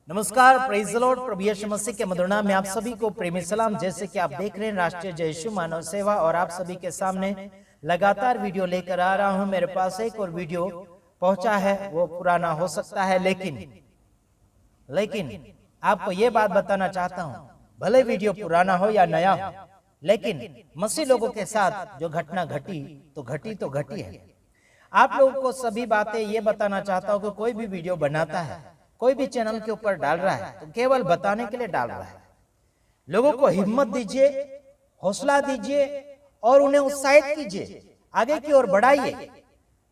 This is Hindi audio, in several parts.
नमस्कार, प्रेज द लॉर्ड। प्रभु यीशु मसीह के मधुर नाम में आप सभी को प्रेमी सलाम। जैसे कि आप देख रहे हैं राष्ट्रीय जय यीशु मानव सेवा और आप सभी के सामने लगातार वीडियो लेकर आ रहा हूं। मेरे पास एक और वीडियो पहुंचा है, वो पुराना हो सकता है, लेकिन आपको ये बात बताना चाहता हूं, भले वीडियो पुराना हो या नया हो, लेकिन मसीह लोगों के साथ जो घटना घटी तो घटी है। आप लोगों को सभी बातें ये बताना चाहता हूं कि कोई भी वीडियो बनाता है, कोई भी चैनल के ऊपर डाल रहा है तो केवल बताने के लिए डाल रहा है। लोगों को हिम्मत दीजिए, हौसला दीजिए और उन्हें उत्साहित कीजिए, आगे की ओर बढ़ाइए।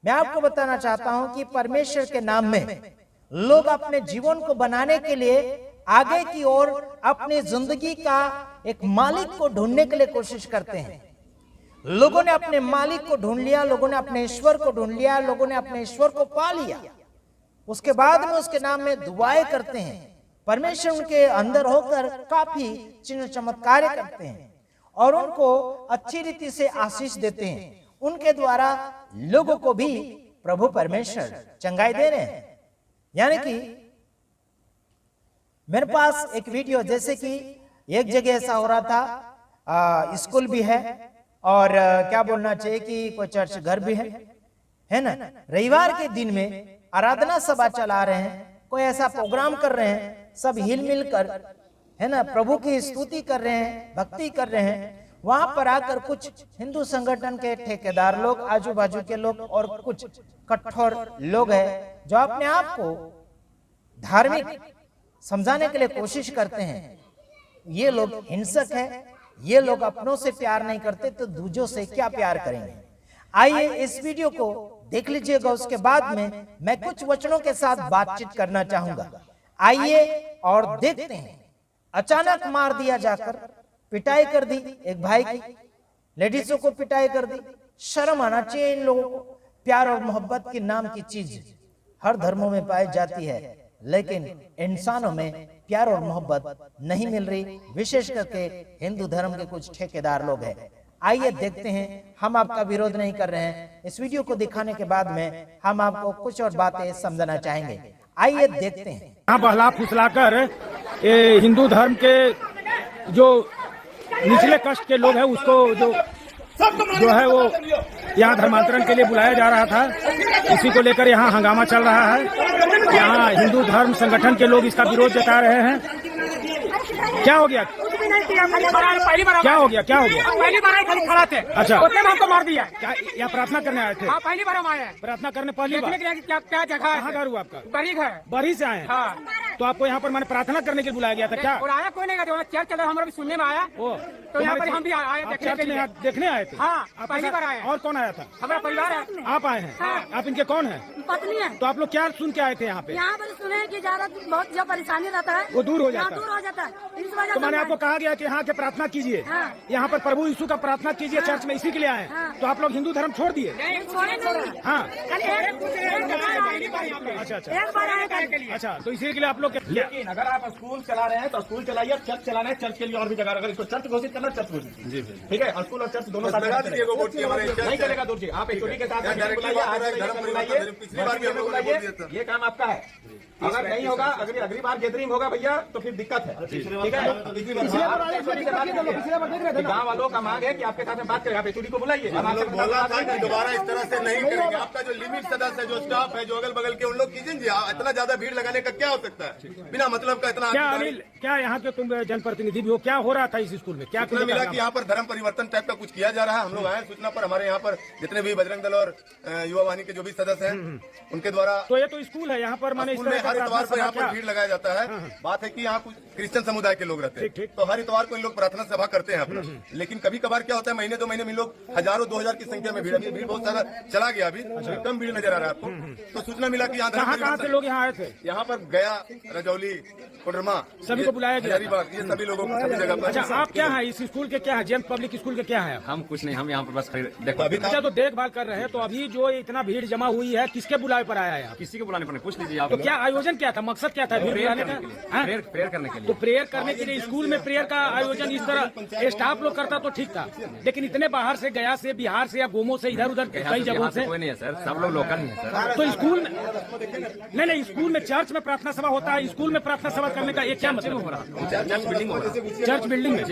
मैं आपको बताना चाहता हूं कि परमेश्वर के नाम में लोग अपने जीवन को बनाने के लिए आगे की ओर अपनी जिंदगी का एक मालिक को ढूंढने के लिए कोशिश करते हैं। लोगों ने अपने मालिक को ढूंढ लिया, लोगों ने अपने ईश्वर को ढूंढ लिया, लोगों ने अपने ईश्वर को पा लिया। उसके बाद में उसके नाम में दुआएं करते हैं। परमेश्वर उनके अंदर होकर काफी चिन्ह चमत्कार करते हैं और उनको अच्छी रीति से आशीष देते हैं। उनके द्वारा लोगों को भी प्रभु परमेश्वर चंगाई दे रहे हैं। यानी कि मेरे पास एक वीडियो, जैसे कि एक जगह ऐसा हो रहा था, स्कूल भी है और क्या बोलना चाहिए कि कोई चर्च घर भी है ना। रविवार के दिन में आराधना सभा चला रहे हैं, कोई ऐसा प्रोग्राम कर रहे हैं, सब हिल मिल कर, है ना, प्रभु की स्तुति कर रहे हैं, भक्ति कर रहे हैं। वहां पर आकर कुछ हिंदू संगठन के ठेकेदार लोग, आजू बाजू के लोग और कुछ कठोर लोग हैं जो अपने आप को धार्मिक समझाने के लिए कोशिश करते हैं। ये लोग हिंसक है, ये लोग अपनों से प्यार नहीं करते तो दूसरों से क्या प्यार करेंगे। आइए इस वीडियो को देख लीजिएगा, उसके बाद में मैं कुछ वचनों के साथ बातचीत करना चाहूंगा। आइए और देखते हैं। अचानक मार दिया जाकर, पिटाई कर दी एक भाई की, लेडीजों को पिटाई कर दी। शर्म आना चाहिए इन लोगों को। प्यार और मोहब्बत के नाम की चीज हर धर्मों में पाई जाती है, लेकिन इंसानों में प्यार और मोहब्बत नहीं मिल रही, विशेष करके हिंदू धर्म के कुछ ठेकेदार लोग हैं। आइए देखते हैं। हम आपका विरोध नहीं कर रहे हैं। इस वीडियो को दिखाने के बाद में हम आपको कुछ और बातें समझाना चाहेंगे। आइए देखते हैं। यहाँ बहला फुसलाकर हिंदू धर्म के जो निचले कष्ट के लोग हैं उसको जो है वो यहाँ धर्मांतरण के लिए बुलाया जा रहा था। इसी को लेकर यहाँ हंगामा चल रहा है। यहाँ हिंदू धर्म संगठन के लोग इसका विरोध जता रहे हैं। क्या हो गया? पहली बार क्या हो गया? पहली बार खाली खड़ा थे। अच्छा, उसने हमको मार दिया। क्या यहाँ प्रार्थना करने आए थे? हाँ, पहली बार हम आए हैं। प्रार्थना करने पहली बार? क्या जगह है? कहाँ घर हुआ आपका? बरीघ है। बरी से आए हैं? हाँ। तो आपको यहाँ पर मैंने प्रार्थना करने के लिए बुलाया गया था क्या? और आया कोई नहीं गया, चर्च चला, हमारा भी सुनने में आया। तो यहाँ पर हम भी आए देखने आए थे? हाँ, पहली बार आए। और कौन आया था? हमारा परिवार है। आप आए हैं? आप इनके कौन है? पत्नी है। तो आप लोग क्या सुन के आए थे यहाँ पे? यहाँ पर सुने कि ज्यादा बहुत जो परेशानी रहता है वो दूर हो जाता है। दूर हो जाता है। इस वजह तो मैंने से आपको कहा गया कि यहाँ के प्रार्थना कीजिए, हाँ। यहाँ पर प्रभु यीशु का प्रार्थना कीजिए, चर्च में इसी के लिए आए। हाँ। तो आप लोग हिंदू धर्म छोड़ दिए? छोड़े नहीं। हाँ। अच्छा। अच्छा एक बार आए। अच्छा, तो इसी के लिए आप लोग। लेकिन अगर आप स्कूल चला रहे हैं तो स्कूल चलाइए, चर्च चलाना है चर्च के लिए और भी जगह, अगर इसको चर्च घोषित करना चर्च घोषित, जी ठीक है। स्कूल और चर्च दोनों नहीं चलेगा दूर जी। आप एचओडी के साथ बुलाइए, ये काम आपका है। अगर नहीं होगा, अगली बार गैदरिंग होगा भैया तो फिर दिक्कत है, ठीक है। गाँव वालों का मांग है कि आपके साथ में बात करें, आप एचओडी को बुलाइए। बोला था कि दोबारा इस तरह से नहीं करेंगे। आपका जो लिमिट सदस्य है, जो स्टाफ है, जो अगल बगल के, उन लोग कीजिए। इतना ज्यादा भीड़ लगाने का क्या हो सकता है बिना मतलब का? इतना क्या अनिल, क्या यहाँ के तुम जनप्रतिनिधि भी हो, क्या हो रहा था इस स्कूल में? क्या मिला कि यहाँ पर धर्म परिवर्तन टाइप का कुछ किया जा रहा है। हम लोग आए सूचना पर, हमारे यहाँ पर जितने भी बजरंग दल और युवा वाहिनी के जो भी सदस्य हैं उनके द्वारा। तो ये तो स्कूल है, यहाँ पर मैंने हर इतवार पर यहाँ पर भीड़ लगाया जाता है। बात है कि यहाँ कुछ क्रिश्चियन समुदाय के लोग रहते हैं, तो हर इतवार को इन लोग प्रार्थना सभा करते हैं अपना। लेकिन कभी कभार क्या होता है, महीने 2 महीने में लोग हजारों 2000 की संख्या में भीड़, भीड़ बहुत ज्यादा चला गया, अभी कम भीड़ नजर आ रहा है आपको। तो सूचना मिला कि कहाँ से लोग यहाँ आए थे? यहाँ पर गया, रजौली, कोडरमा, सभी को बुलाया गया, ये सभी लोगों को सभी जगह पर। अच्छा, आप क्या है इस स्कूल के? क्या है जेम्स पब्लिक स्कूल के? क्या है? हम कुछ नहीं, हम यहाँ पर बस देखो। अच्छा, तो देखभाल कर रहे हैं। तो अभी जो इतना भीड़ जमा हुई है, किसके बुलाए पर आया है? किसी को बुलाने पर नहीं, पूछ लीजिए आप। तो क्या आयोजन क्या था, मकसद क्या था भीड़ बुलाने का? प्रेयर करने के लिए। तो प्रेयर करने के लिए स्कूल में प्रेयर का आयोजन इस तरह स्टाफ लोग करता तो ठीक था, लेकिन इतने बाहर से, गया से, बिहार से या गोमो से, इधर उधर कई जगहों से कोई नहीं है सर, सब लोग लोकल ही है सर। तो स्कूल में नहीं, स्कूल में चर्च में प्रार्थना सभा होता यहाँ स्कूल में प्रार्थना सभा करने का ये क्या मतलब हो रहा है? चर्च बिल्डिंग में।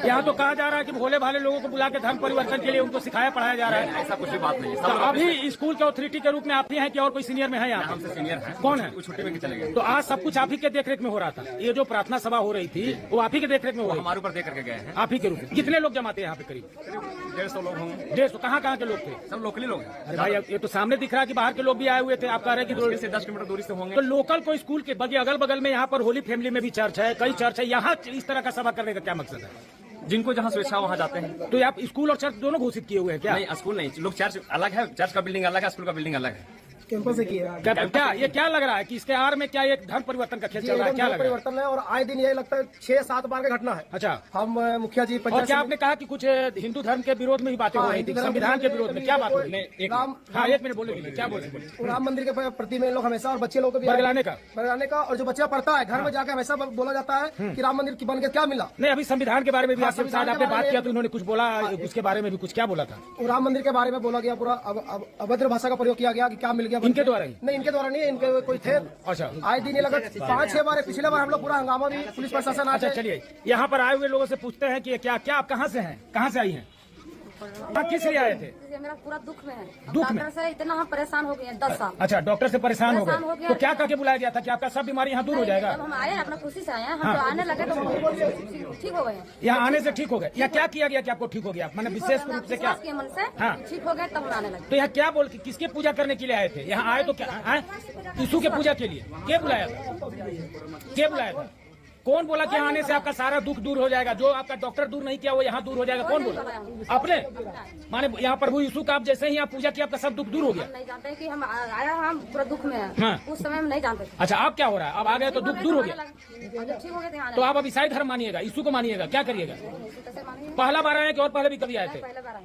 यहाँ तो कहा जा रहा है कि भोले भाले लोगों को बुला के धर्म परिवर्तन के लिए उनको सिखाया पढ़ाया जा रहा है। ऐसा कुछ भी बात नहीं है। तो अभी स्कूल के अथॉरिटी के रूप में आप ही हैं कि और कोई सीनियर में है यहाँ? हमसे सीनियर है। कौन है? छुट्टी में चले गए। तो आज सब कुछ आप ही के देखरेख में हो रहा था। ये जो प्रार्थना सभा हो रही थी वो आप ही के देखरेख में हो रही हमारे ऊपर देख करके गए हैं। आप ही के रूप में। कितने लोग जमा थे यहाँ पे? करीब 150 लोग होंगे। 150। कहाँ के लोग थे? सब लोकली लोग हैं। अरे भाई ये तो सामने दिख रहा है कि बाहर के लोग भी आए हुए थे। आप कह रहे हैं कि से 10 किलोमीटर दूरी से होंगे। तो लोकल को स्कूल के बगे अगल बगल में यहाँ पर होली फैमिली में भी चर्च है, कई चर्च है, यहाँ इस तरह का सभा करने का क्या मकसद है? जिनको जहाँ स्वेच्छा वहाँ जाते हैं। तो आप स्कूल और चर्च दोनों घोषित किए हुए हैं क्या? नहीं, स्कूल नहीं, लोग चर्च अलग है, चर्च का बिल्डिंग अलग है, स्कूल का बिल्डिंग अलग है। कैंपस से किया क्या ये क्या लग रहा है कि इसके आड़ में क्या एक धर्म परिवर्तन का खेल चल रहा है? क्या लग रहा है? परिवर्तन है और आए दिन ये लगता है 6-7 बार का घटना है। अच्छा, हम मुखिया जी और क्या आपने कहा कि कुछ हिंदू धर्म के विरोध में ही बातें हो रही थी, संविधान के विरोध में क्या बात हो रही है? हाँ, 1 मिनट बोले, क्या बोले? राम मंदिर के प्रति में लोग हमेशा और बच्चे लोग को भी बरगलाने का और जो बच्चा पढ़ता है घर में जाकर हमेशा बोला जाता है कि राम मंदिर की बन के क्या मिला। नहीं, अभी संविधान के बारे में भी आपके साथ आपने बात किया तो उन्होंने कुछ बोला, उसके बारे में भी कुछ क्या बोला था? राम मंदिर के बारे में बोला गया, पूरा अभद्र भाषा का प्रयोग किया गया कि क्या मिल गया इनके द्वारा ही? नहीं, इनके द्वारा नहीं, इनके कोई थे। अच्छा, आए दिन ये लगा 5-6 बार, पिछले बार हम लोग पूरा हंगामा भी पुलिस प्रशासन। अच्छा चलिए, यहाँ पर आए हुए लोगों से पूछते हैं कि क्या क्या आप कहाँ से हैं, कहाँ से आई हैं, आप किस लिए आए थे? मेरा पूरा दुख में है। दुख में? डॉक्टर से इतना हम परेशान हो गए हैं 10 साल। अच्छा, डॉक्टर से परेशान हो परेशान हो गए गया। तो क्या कह के बुलाया गया था कि आपका सब बीमारी यहाँ दूर हो जाएगा? जब हम आए अपना खुशी से आए हैं, हम तो आने लगे तो ठीक हो गए हैं। यहाँ आने से ठीक हो गए या क्या किया गया कि आपको ठीक हो गया? मैंने विशेष रूप से क्या विश्वास के मन से हाँ। ठीक हो गए तब हम आने लगे। तो यहाँ क्या बोल किसके पूजा करने के लिए आए थे? यहाँ आए तो क्या आए? यीशु के पूजा के लिए। क्या बुलाया था? क्या बुलाया था? कौन बोला कि आने से आपका सारा दुख दूर हो जाएगा? जो आपका डॉक्टर दूर नहीं किया वो यहाँ दूर हो जाएगा, कौन बोला? आपने? माने यहाँ प्रभु यीशु का आप जैसे ही आप पूजा किया आपका सब दुख दूर हो गया? नहीं जानते कि हम आया, हम पूरा दुख में हैं। हाँ। उस समय हम नहीं जानते। अच्छा, आप क्या हो रहा है? अब आ गए तो दुख दूर हो गया? ठीक हो गए थे। तो आप अब ईसाई धर्म मानिएगा, यीशु को मानिएगा, क्या करिएगा? पहला बार आए कि और पहले भी कभी आए थे?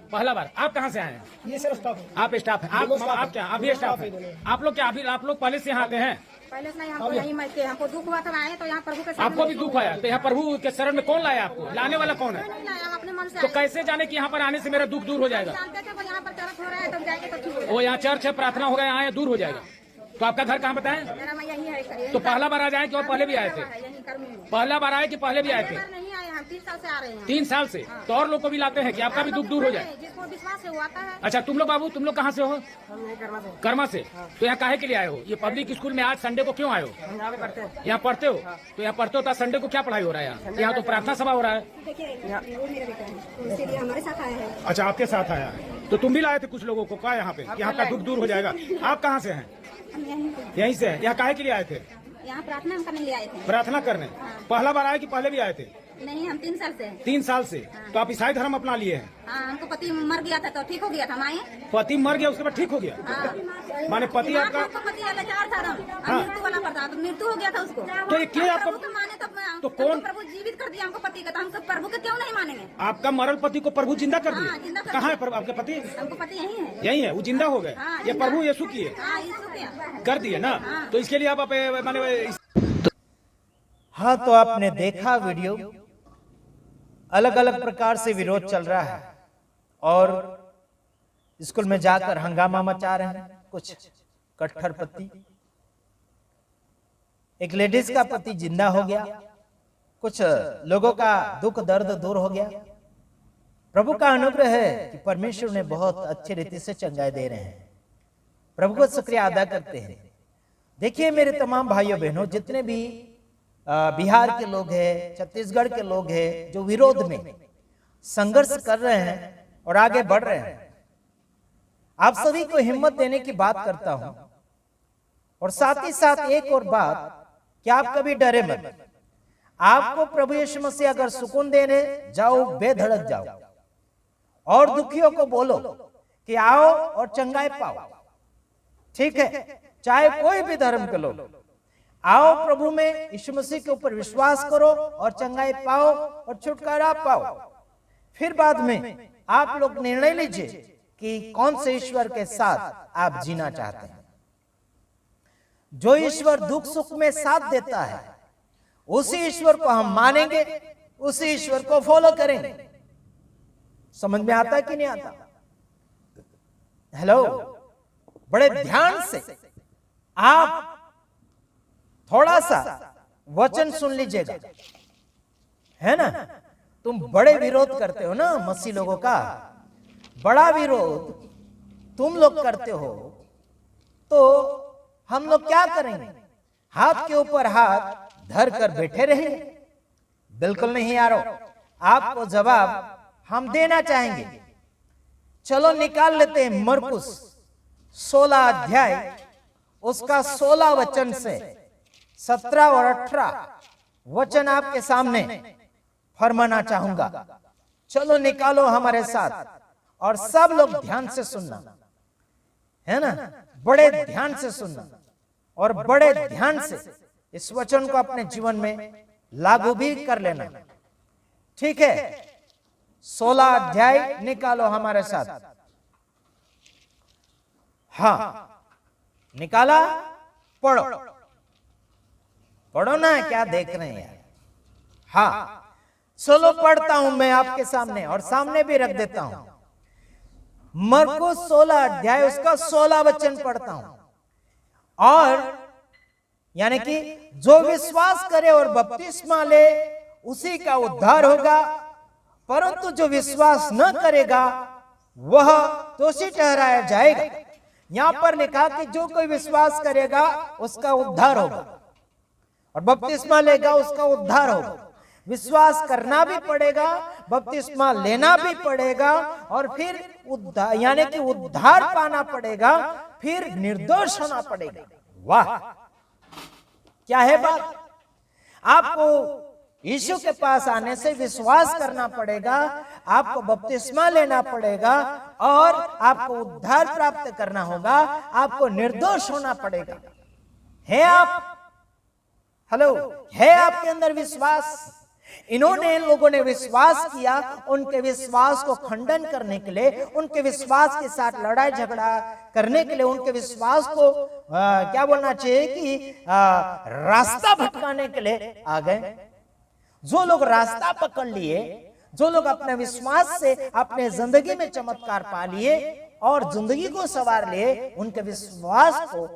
पहला बार। आप कहाँ से आए हैं? ये सर स्टाफ है। आप स्टाफ है? आप क्या आप भी स्टाफ है? आप लोग क्या आप लोग पहले से यहाँ आते हैं? पहले से नहीं, हमको यहीं में थे, हमको दुख हुआ था आए तो यहाँ प्रभु के आपको भी दुख आया तो यहाँ प्रभु के शरण में कौन लाया आपको? लाने वाला कौन है? नहीं लाया, हम अपने मन से तो कैसे जाने कि यहाँ पर आने से मेरा दुख दूर हो जाएगा? जानते थे यहाँ पर चर्च हो रहा है तब जाएंगे तो ठीक हो जाएगा। वो यहाँ चर्च है, प्रार्थना हो गया, आए दूर हो जाएगा। तो आपका घर कहाँ बताएं? मेरा मैं यही है। तो पहला बार आ जाए कि और पहले भी आए थे? यही कर्मी में। पहला बार आए कि पहले भी आए थे? नहीं आए, हम 3 साल से आ रहे हैं। 3 साल से? तो और लोग को भी लाते हैं कि आपका भी दुख दूर हो जाए? जिसको विश्वास है वो आता है। अच्छा, तुम लोग बाबू, तुम लोग कहाँ से हो? कर्मा से। तो यहाँ काहे के लिए आए हो? ये पब्लिक स्कूल में आज संडे को क्यों आए हो? यहाँ पढ़ते हो? तो यहाँ पढ़ते हो तो संडे को क्या पढ़ाई हो रहा है यहाँ? यहाँ तो प्रार्थना सभा हो रहा है। हमारे साथ आया है। अच्छा, आपके साथ आया है। तो तुम भी लाए थे कुछ लोगों को क्या यहाँ पे? यहाँ का दुख दूर हो जाएगा। आप कहाँ से हैं? यहीं से हैं। यहाँ काहे के लिए आए थे? यहाँ प्रार्थना हम करने लिए आए थे। प्रार्थना करने? पहला बार आए कि पहले भी आए थे? नहीं, हम 3 साल से। 3 साल से? तो आप ईसाई धर्म अपना लिए हैं? हाँ, हमको पति मर गया था तो ठीक हो गया था। हम आए। पति मर गया उसके बाद ठीक हो गया? हाँ। माने पति आपका? पति लाचार था, मृत्यु वाला पड़ता तो मृत्यु हो गया था उसको। तो ये क्या आपको? प्रभु को माने तो कौन? प्रभु जीवित कर दिया हमको पति का, तो हम सब प्रभु के क्यों नहीं मानेंगे? आपका मरल पति को प्रभु जिंदा कर हाँ, जिंदा दिया? कर कहाँ है प्रभु आपके पति? हमको पति यही है। यही है, वो जिंदा हो गए? हाँ, ये प्रभु यीशु की है? हाँ, यीशु के कर दिए ना? तो इसके लिए आप माने हाँ, तो आपने देखा वीडियो, अलग अलग प्रकार से विरोध चल रहा है और स्कूल में जाकर हंगामा मचा रहे हैं कुछ कट्टरपंथी। एक लेडीज का पति जिंदा हो गया, कुछ लोगों का दुख दर्द दूर हो गया। प्रभु का अनुग्रह है कि परमेश्वर ने बहुत अच्छी रीति से चंगाई दे रहे हैं। प्रभु को शुक्रिया अदा करते हैं। देखिए मेरे तमाम भाइयों बहनों, जितने भी बिहार के लोग हैं, छत्तीसगढ़ के लोग हैं जो विरोध में संघर्ष कर रहे हैं और आगे बढ़ रहे हैं, आप सभी को हिम्मत देने की बात करता हूं। और साथ ही साथ एक और बात कि आप कभी डरे मत। आपको प्रभु यीशु मसीह अगर सुकून देने जाओ, बेधड़क जाओ और दुखियों को बोलो कि आओ और चंगाई पाओ। ठीक है, चाहे कोई भी धर्म के लोग, आओ प्रभु में यीशु मसीह के ऊपर विश्वास करो और चंगाई पाओ और छुटकारा पाओ। फिर बाद में आप लोग निर्णय लीजिए कि कौन से ईश्वर के साथ आप जीना चाहते हैं। जो ईश्वर दुख सुख में साथ देता है उसी ईश्वर को हम मानेंगे, उसी ईश्वर को फॉलो करेंगे। समझ में आता है कि नहीं आता? हेलो, बड़े ध्यान से आप थोड़ा सा वचन सुन लीजिएगा, है ना। तुम बड़े विरोध करते हो ना मसीह लोगों का, बड़ा विरोध तुम लोग करते हो, तो हम लोग क्या करेंगे? हाथ के ऊपर हाथ धर कर बैठे रहेंगे? बिल्कुल नहीं यारो, आपको जवाब हम देना चाहेंगे। चलो निकाल लेते हैं मरकुस 16 अध्याय, उसका 16 वचन से 17 और 18 वचन आपके सामने फरमाना चाहूंगा। चलो निकालो हमारे साथ, और सब लोग ध्यान से सुनना, है ना, बड़े ध्यान से सुनना, और बड़े ध्यान से इस वचन को अपने जीवन में लागू भी कर लेना, ठीक है। 16 अध्याय निकालो हमारे साथ। हाँ, निकाला? पढ़ो, पढ़ो ना, क्या देख रहे हैं यार। हाँ, चलो पढ़ता हूं मैं आपके सामने, और सामने भी रख देता हूं। मरकुस 16 अध्याय उसका 16 वचन पढ़ता हूं। और यानी कि जो विश्वास करे और बपतिस्मा ले उसी का उद्धार होगा, परंतु जो विश्वास न करेगा वह दोषी ठहराया जाएगा। यहां पर लिखा कि जो कोई विश्वास करेगा उसका उद्धार होगा, और बपतिस्मा लेगा उसका उद्धार होगा। विश्वास करना भी पड़ेगा, बपतिस्मा लेना भी पड़ेगा, और फिर उद्धार यानी कि उद्धार पाना पड़ेगा, फिर निर्दोष होना पड़ेगा। वाह, क्या है बात। आपको यीशु के पास आने से विश्वास करना पड़ेगा, आपको बपतिस्मा लेना पड़ेगा, और आपको उद्धार प्राप्त करना होगा, आपको निर्दोष होना पड़ेगा। है आप, हेलो, है आपके अंदर विश्वास? इन्होंने, इन लोगों ने विश्वास किया, उनके विश्वास को खंडन करने के लिए, उनके विश्वास के साथ लड़ाई झगड़ा करने के लिए, उनके विश्वास को क्या बोलना चाहिए कि रास्ता भटकाने के लिए आ गए। जो लोग रास्ता पकड़ लिए, जो लोग अपने विश्वास से अपने जिंदगी में चमत्कार पा लिए और जिंदगी को संवार लिए, उनके विश्वास को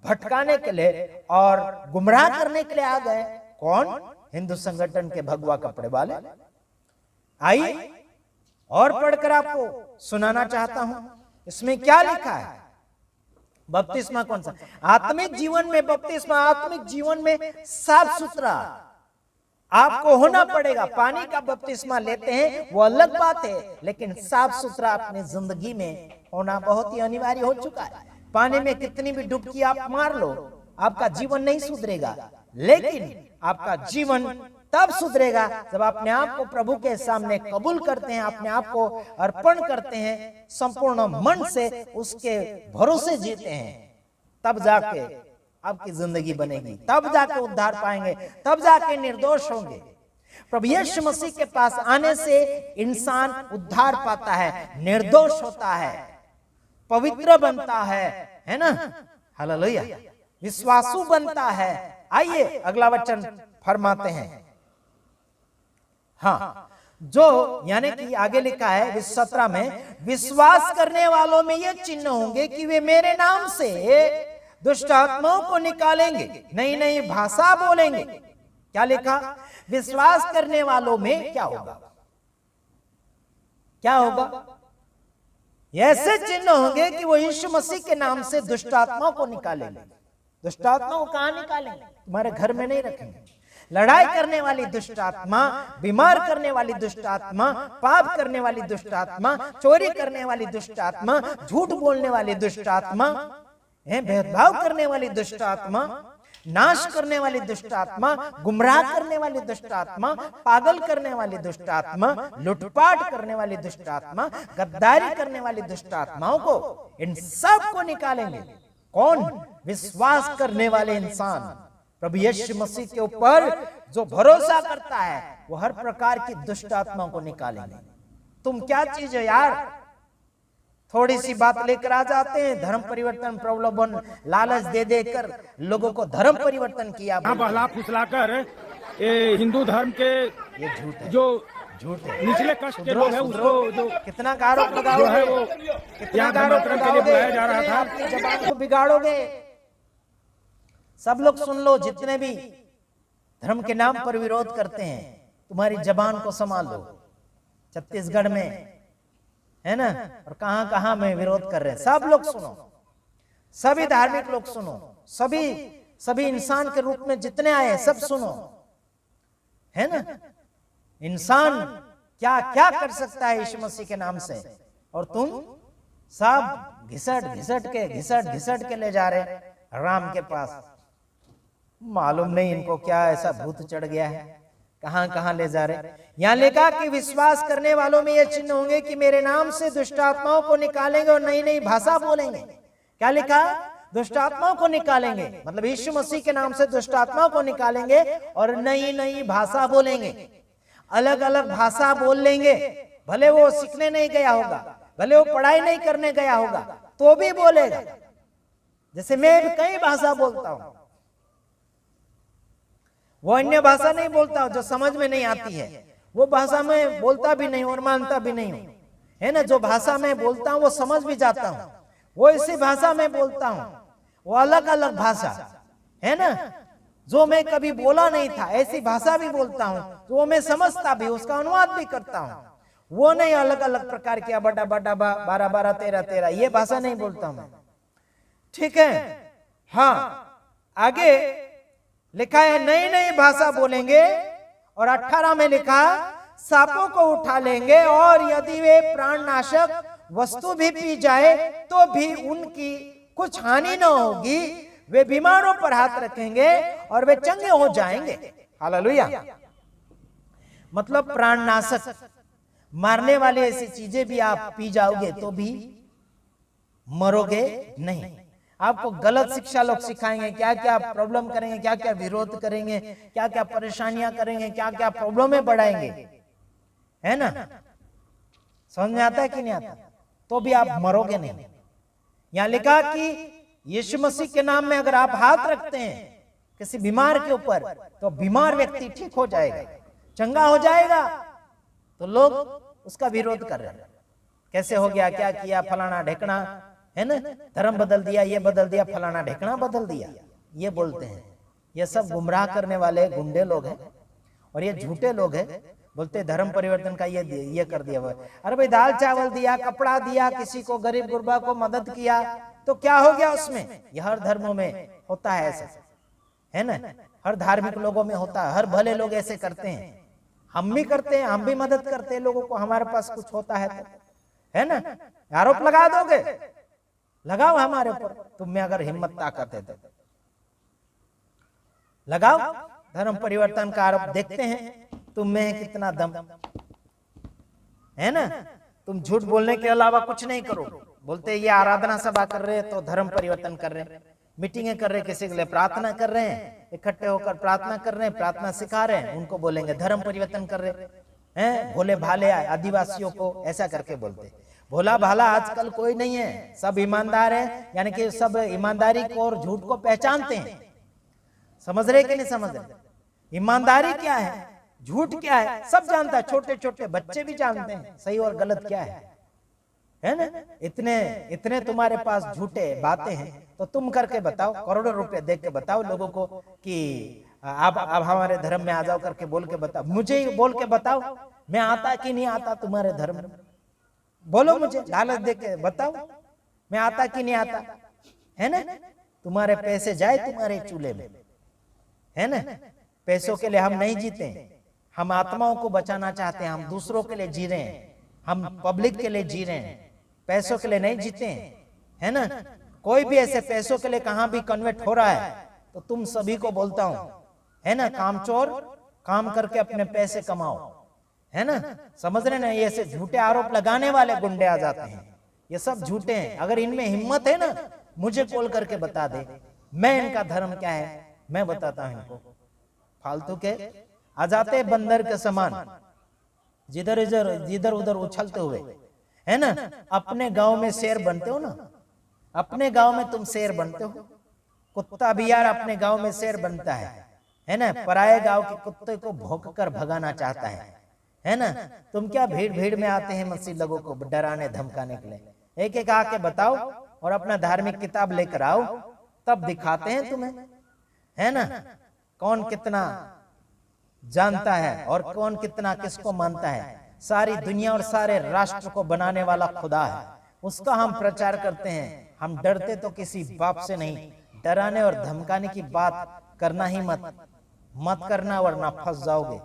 भटकाने के लिए और गुमराह करने के लिए आ गए। कौन? हिंदू संगठन के भगवा कपड़े वाले। आइए और पढ़कर आपको सुनाना चाहता हूं, इसमें क्या लिखा है। बपतिस्मा कौन सा? आत्मिक जीवन में बपतिस्मा, आत्मिक जीवन में साफ सुथरा आपको होना पड़ेगा। पानी का बपतिस्मा लेते हैं वो अलग बात है, लेकिन साफ सुथरा अपनी जिंदगी में होना बहुत ही अनिवार्य हो चुका है। पानी में कितनी भी डुबकी आप मार लो, आपका जीवन नहीं सुधरेगा, लेकिन आपका जीवन तब सुधरेगा जब अपने आप को प्रभु के सामने कबूल करते हैं, अपने आप को अर्पण करते हैं, संपूर्ण मन से उसके भरोसे जीते हैं, तब जाके आपकी जिंदगी बनेगी, तब जाके उद्धार पाएंगे, तब जाके निर्दोष होंगे। प्रभु यीशु मसीह के पास आने से इंसान उद्धार पाता है, निर्दोष होता है, पवित्र बनता है ना। हालेलुया, विश्वासु बनता है। आइए अगला वचन फरमाते हैं। हाँ, जो यानी कि आगे लिखा है 17 में, विश्वास करने वालों में ये चिन्ह होंगे कि वे मेरे नाम से दुष्ट आत्माओं को निकालेंगे, नई नई भाषा बोलेंगे। क्या लिखा? विश्वास करने वालों में क्या होगा? क्या होगा? ऐसे चिन्ह होंगे कि वो यीशु मसीह के नाम से दुष्ट आत्माओं को निकालेंगे। दुष्ट आत्माओं को कहां निकालेंगे? तुम्हारे घर में नहीं रखेंगे। लड़ाई करने वाली दुष्ट आत्मा, बीमार करने वाली दुष्ट आत्मा, पाप करने वाली दुष्ट आत्मा, चोरी करने वाली दुष्ट आत्मा, झूठ बोलने वाली दुष्ट आत्मा, भेदभाव करने वाली दुष्ट आत्मा, नाश करने वाली दुष्ट आत्मा, गुमराह करने वाली दुष्ट आत्मा, पागल करने वाली दुष्ट आत्मा, लूटपाट करने वाली दुष्ट आत्मा, गद्दारी करने वाली दुष्ट आत्माओं को, इन सब को निकालेंगे। कौन? विश्वास करने वाले इंसान। प्रभु यीशु मसीह के ऊपर जो भरोसा करता है वो हर प्रकार की दुष्ट आत्माओं को निकालेंगे। तुम क्या चीज है यार? थोड़ी सी बात लेकर आ जाते हैं, धर्म परिवर्तन, प्रलोभन, लालच दे देकर लोगों को धर्म परिवर्तन किया। बहला फुसलाकर हिंदू धर्म के ये झूठ है, जो झूठ है। निचले कष्ट के लोग हैं उसको जो कितना आरोप जो है लगाओगे, वो कितना यहाँ आरोप धर्मांतरण के लिए बुलाया जा रहा था। अपनी जबान को बिगाड़ोगे। सब लोग सुन लो, जितने भी धर्म के नाम पर विरोध करते हैं। तुम्हारी जबान को संभाल लो। छत्तीसगढ़ में है ना, और कहां कहां में विरोध कर रहे हैं। सब लोग सुनो, सभी धार्मिक लोग सुनो, सभी इंसान के रूप में जितने आए सब सुनो, है ना। इंसान क्या क्या कर सकता है यीशु मसीह के नाम से, और तुम सब घिसट के ले जा रहे राम के पास। मालूम नहीं इनको क्या ऐसा भूत चढ़ गया है, कहां कहां ले जा रहे। यहां लिखा कि विश्वास करने वालों में ये चिन्ह होंगे कि मेरे नाम से दुष्ट आत्माओं को निकालेंगे और नई नई भाषा बोलेंगे। क्या लिखा? दुष्ट आत्माओं को निकालेंगे, मतलब यीशु मसीह के नाम से दुष्ट आत्माओं को निकालेंगे और नई नई भाषा बोलेंगे, अलग अलग भाषा बोल लेंगे। भले वो सीखने नहीं गया होगा, भले वो पढ़ाई नहीं करने गया होगा, तो भी बोलेगा। जैसे मैं भी कई भाषा बोलता हूं, वो अन्य भाषा नहीं बोलता हूं जो समझ में नहीं आती है, वो भाषा में बोलता भी नहीं और मानता भी नहीं हूं, है ना। जो भाषा में बोलता हूं वो समझ भी जाता हूं, वो इसी भाषा में बोलता हूं, वो अलग अलग भाषा है ना, जो मैं कभी बोला नहीं था, ऐसी भाषा भी बोलता हूं, तो वो मैं समझता भी, उसका अनुवाद भी करता हूं। वो नहीं अलग अलग प्रकार की बड़ा बड़ा 12 12 13 13 ये भाषा नहीं बोलता मैं, ठीक है। हाँ, आगे लिखा है नई नई भाषा बोलेंगे, और 18 में लिखा सांपों को उठा लेंगे, और यदि वे प्राणनाशक वस्तु भी पी जाए तो भी उनकी कुछ हानि न होगी। वे बीमारों पर हाथ रखेंगे और वे चंगे हो जाएंगे। हालेलुया। मतलब प्राणनाशक, मारने वाली ऐसी चीजें भी आप पी जाओगे तो भी मरोगे नहीं। आपको गलत शिक्षा लोग सिखाएंगे, क्या क्या प्रॉब्लम करेंगे, क्या क्या विरोध करेंगे, क्या क्या परेशानियां करेंगे, क्या क्या प्रॉब्लम बढ़ाएंगे, है ना। समझ में आता है कि नहीं आता? तो भी आप मरोगे नहीं। यहां लिखा कि यीशु मसीह के नाम में अगर आप हाथ रखते हैं किसी बीमार के ऊपर, तो बीमार व्यक्ति ठीक हो जाएगा, चंगा हो जाएगा। तो लोग उसका विरोध कर रहे हैं, कैसे हो गया, क्या किया, फलाना ढेकना, है ना, धर्म बदल दिया, ये बदल दिया, फलाना ढेकना बदल दिया, ये बोलते हैं। ये सब गुमराह करने वाले गुंडे लोग हैं, और ये झूठे लोग हैं। बोलते धर्म परिवर्तन का ये कर दिया। अरे भाई, दाल चावल दिया, कपड़ा दिया, किसी को गरीब गुरबा को मदद किया, तो क्या हो गया उसमें? ये हर धर्मों में होता है ऐसा, है ना, हर धार्मिक लोगों में होता है। हर भले लोग ऐसे करते हैं, हम भी करते हैं, हम भी मदद करते हैं लोगों को, हमारे पास कुछ होता है तो, है ना। आरोप लगा दोगे, लगाओ हमारे ऊपर, तुम में अगर हिम्मत ताकत है तो लगाओ। धर्म परिवर्तन का आरोप देखते हैं तुम में कितना दम है ना। तुम झूठ बोलने के अलावा कुछ नहीं करो। बोलते ये आराधना सभा कर रहे हैं तो धर्म परिवर्तन कर रहे हैं, मीटिंगें कर रहे हैं, किसी के लिए प्रार्थना कर रहे हैं, इकट्ठे होकर प्रार्थना कर रहे हैं, प्रार्थना सिखा रहे हैं, उनको बोलेंगे धर्म परिवर्तन कर रहे हैं। भोले भाले आदिवासियों को ऐसा करके बोलते। भोला भाला आजकल कोई नहीं है, सब ईमानदार है, यानी कि सब ईमानदारी को और झूठ को पहचानते हैं। समझ रहे कि नहीं समझ रहे? ईमानदारी क्या है, झूठ क्या है, सब जानता है। छोटे छोटे बच्चे भी जानते हैं सही और गलत क्या है ना। इतने तुम्हारे पास झूठे बातें हैं, तो तुम करके बताओ, करोड़ों रुपए देख के बताओ लोगों को कि आप हमारे धर्म में आ जाओ, करके बोल के बताओ। मुझे बोल के बताओ मैं आता कि नहीं आता तुम्हारे धर्म में, बोलो मुझे, लालच दे के बताओ मैं आता कि नहीं आता, है ना। तुम्हारे पैसे जाए तुम्हारे चूल्हे में, है ना। पैसों के लिए हम नहीं जीते, हम आत्माओं को बचाना चाहते हैं, हम दूसरों के लिए जी रहे हैं, हम पब्लिक के लिए जी रहे हैं, पैसों के लिए नहीं जीते हैं, है ना। कोई भी ऐसे पैसों के लिए कहां भी कन्वर्ट हो रहा है तो तुम सभी को बोलता हूं, है ना, कामचोर, काम करके अपने पैसे कमाओ, है ना। समझ रहे ना, ये ऐसे झूठे आरोप लगाने वाले गुंडे आ जाते हैं, ये सब झूठे हैं। अगर इनमें हिम्मत है ना, मुझे कॉल करके बता दे, मैं इनका धर्म क्या है मैं बताता हूं इनको। फालतू के आ जाते बंदर के समान, जिधर उधर उछलते हुए, है ना। अपने गांव में शेर बनते हो ना, अपने गांव में तुम शेर बनते हो। कुत्ता भी यार अपने गांव में शेर बनता है ना। पराये गांव के कुत्ते को भौंक कर भगाना चाहता है ना। तुम क्या भीड़ भीड़ में आते हैं मसीह लोगों को डराने धमकाने के लिए। एक एक आके बताओ और अपना धार्मिक किताब लेकर आओ, तब दिखाते हैं तुम्हें, है ना, कौन कितना जानता है और कौन कितना किसको मानता है। सारी दुनिया और सारे राष्ट्र को बनाने वाला खुदा है, उसका हम प्रचार करते हैं। हम डरते तो किसी बाप से नहीं, डराने और धमकाने की बात करना ही मत करना, वरना फंस जाओगे।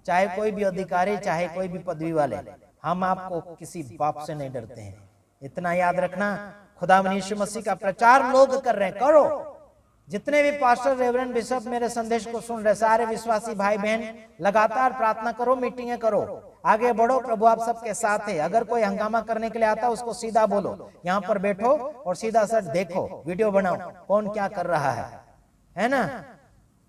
चाहे कोई भी अधिकारी, चाहे कोई भी पदवी वाले, हम आपको किसी बाप से नहीं डरते हैं। इतना याद रखना। खुदावंद यीशु मसीह का प्रचार लोग कर रहे हैं, करो। जितने भी पास्टर, रेवरेंड, बिशप मेरे संदेश को सुन रहे, सारे विश्वासी भाई बहन, लगातार प्रार्थना करो, मीटिंगें करो, आगे बढ़ो। प्रभु आप सबके साथ है। अगर कोई हंगामा करने के लिए आता, उसको सीधा बोलो, यहाँ पर बैठो और सीधा सर देखो, वीडियो बनाओ, कौन क्या कर रहा है ना।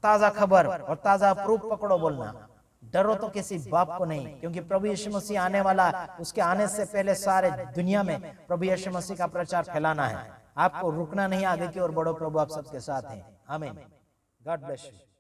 ताजा खबर और ताजा प्रूफ पकड़ो। बोलना डरो तो किसी बाप को नहीं, क्योंकि प्रभु यीशु मसीह आने वाला, उसके आने से पहले सारे दुनिया में प्रभु यीशु मसीह का प्रचार फैलाना है। आपको रुकना नहीं, आगे की ओर बढ़ो। प्रभु आप सबके साथ हैं। आमीन। God bless you.